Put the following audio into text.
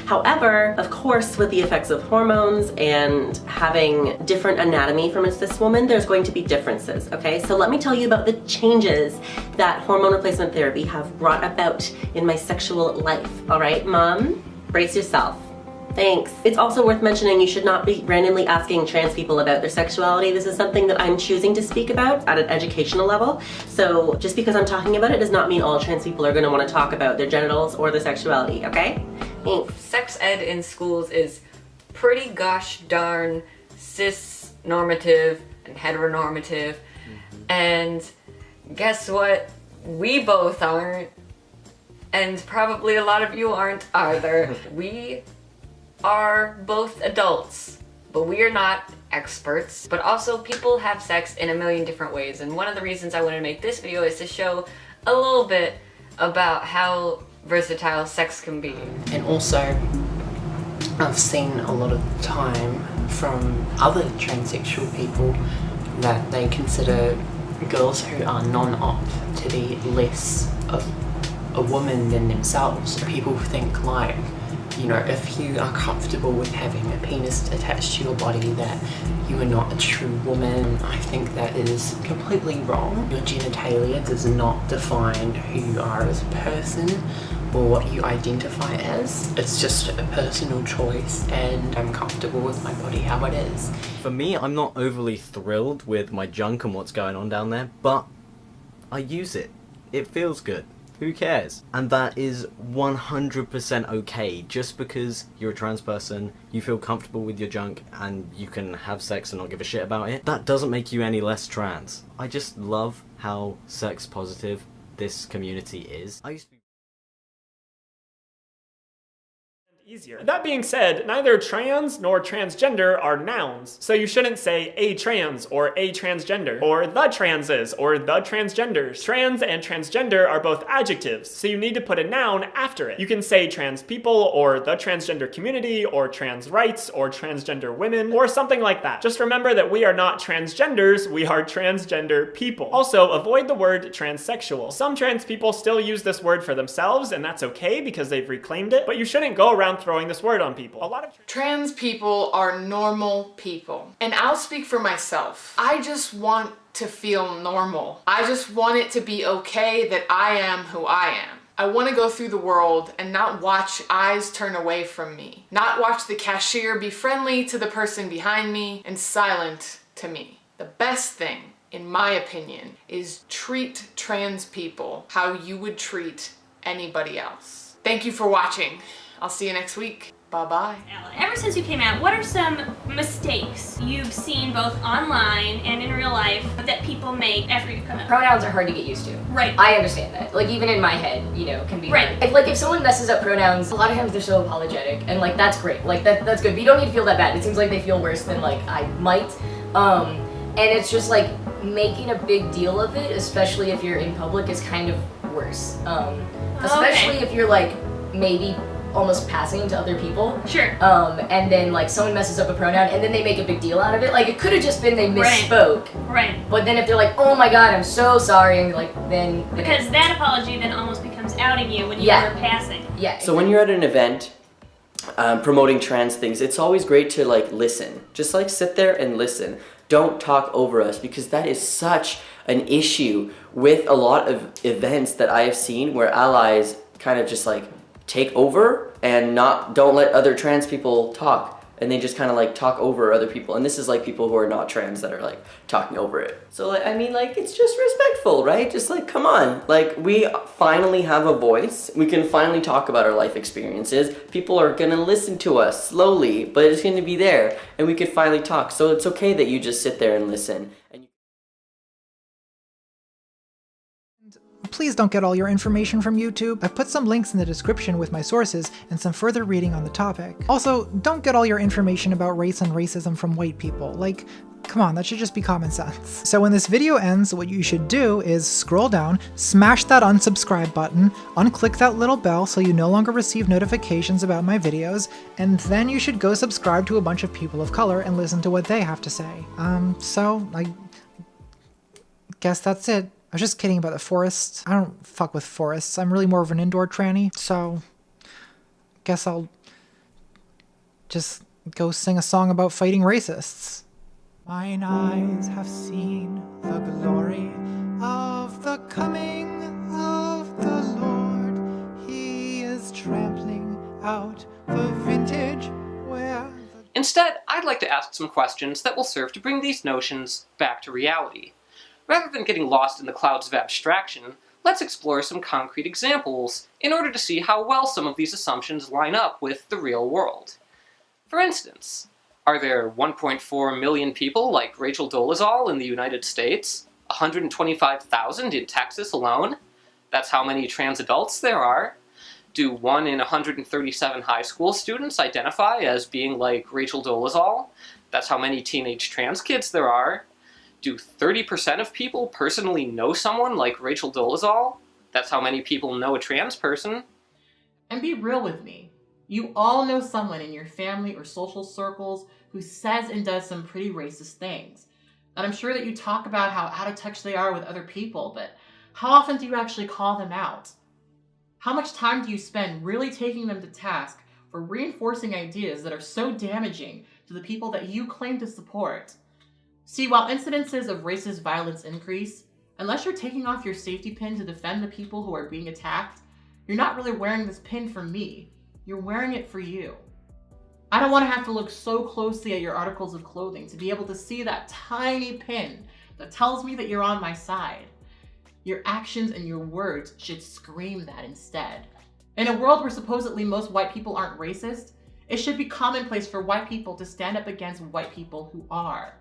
However, of course, with the effects of hormones and having different anatomy from a cis woman, there's going to be differences, okay? So let me tell you about the changes that hormone replacement therapy have brought about in my sexual life, all right? Mom, brace yourself. Thanks. It's also worth mentioning you should not be randomly asking trans people about their sexuality. This is something that I'm choosing to speak about at an educational level. So just because I'm talking about it does not mean all trans people are going to want to talk about their genitals or their sexuality, okay? Thanks. Sex ed in schools is pretty gosh darn cis normative and heteronormative. And guess what? We both aren't. And probably a lot of you aren't either. We are both adults, but we are not experts. But also people have sex in a million different ways, and one of the reasons I wanted to make this video is to show a little bit about how versatile sex can be. And also, I've seen a lot of time from other transsexual people that they consider girls who are non-op to be less of a woman than themselves. People think like, you know, if you are comfortable with having a penis attached to your body, that you are not a true woman. I think that is completely wrong. Your genitalia does not define who you are as a person or what you identify as. It's just a personal choice, and I'm comfortable with my body how it is. For me, I'm not overly thrilled with my junk and what's going on down there, but I use it. It feels good. Who cares? And that is 100% okay. Just because you're a trans person, you feel comfortable with your junk, and you can have sex and not give a shit about it, that doesn't make you any less trans. I just love how sex positive this community is. I used to be easier. That being said, neither trans nor transgender are nouns, so you shouldn't say a trans or a transgender or the transes or the transgenders. Trans and transgender are both adjectives, so you need to put a noun after it. You can say trans people or the transgender community or trans rights or transgender women or something like that. Just remember that we are not transgenders, we are transgender people. Also, avoid the word transsexual. Some trans people still use this word for themselves, and that's okay because they've reclaimed it, but you shouldn't go around throwing this word on people. A lot of trans people are normal people. And I'll speak for myself. I just want to feel normal. I just want it to be okay that I am who I am. I want to go through the world and not watch eyes turn away from me. Not watch the cashier be friendly to the person behind me and silent to me. The best thing, in my opinion, is treat trans people how you would treat anybody else. Thank you for watching. I'll see you next week. Bye-bye. Ever since you came out, what are some mistakes you've seen both online and in real life that people make after you come out? Pronouns are hard to get used to. Right. I understand that. Like, even in my head, you know, can be right. hard. If someone messes up pronouns, a lot of times they're so apologetic, and like that's great. Like that's good. But you don't need to feel that bad. It seems like they feel worse than like I might. And it's just like making a big deal of it, especially if you're in public, is kind of worse. Especially if you're like maybe almost passing to other people. Sure. And then like someone messes up a pronoun and then they make a big deal out of it. Like it could have just been they misspoke. Right. But then if they're like, oh my god, I'm so sorry, and like then because that apology then almost becomes outing you when you were passing. Yeah. So when you're at an event promoting trans things, it's always great to like listen. Just like sit there and listen. Don't talk over us, because that is such an issue with a lot of events that I have seen where allies kind of just like take over and don't let other trans people talk, and they just kind of like talk over other people, and this is like people who are not trans that are like talking over it. So like, I mean, like, it's just respectful, right? Just like, come on, like, we finally have a voice. We can finally talk about our life experiences. People are gonna listen to us slowly, but it's gonna be there, and we could finally talk. So it's okay that you just sit there and listen. Please don't get all your information from YouTube. I've put some links in the description with my sources and some further reading on the topic. Also, don't get all your information about race and racism from white people. Like, come on, that should just be common sense. So when this video ends, what you should do is scroll down, smash that unsubscribe button, unclick that little bell so you no longer receive notifications about my videos, and then you should go subscribe to a bunch of people of color and listen to what they have to say. So I guess that's it. I was just kidding about the forest. I don't fuck with forests. I'm really more of an indoor tranny, so guess I'll Just go sing a song about fighting racists. Mine eyes have seen the glory of the coming of the Lord. He is trampling out the vintage where... Instead, I'd like to ask some questions that will serve to bring these notions back to reality. Rather than getting lost in the clouds of abstraction, let's explore some concrete examples in order to see how well some of these assumptions line up with the real world. For instance, are there 1.4 million people like Rachel Dolezal in the United States? 125,000 in Texas alone? That's how many trans adults there are. Do 1 in 137 high school students identify as being like Rachel Dolezal? That's how many teenage trans kids there are. Do 30% of people personally know someone like Rachel Dolezal? That's how many people know a trans person. And be real with me. You all know someone in your family or social circles who says and does some pretty racist things. And I'm sure that you talk about how out of touch they are with other people, but how often do you actually call them out? How much time do you spend really taking them to task for reinforcing ideas that are so damaging to the people that you claim to support? See, while incidences of racist violence increase, unless you're taking off your safety pin to defend the people who are being attacked, you're not really wearing this pin for me. You're wearing it for you. I don't want to have to look so closely at your articles of clothing to be able to see that tiny pin that tells me that you're on my side. Your actions and your words should scream that instead. In a world where supposedly most white people aren't racist, it should be commonplace for white people to stand up against white people who are.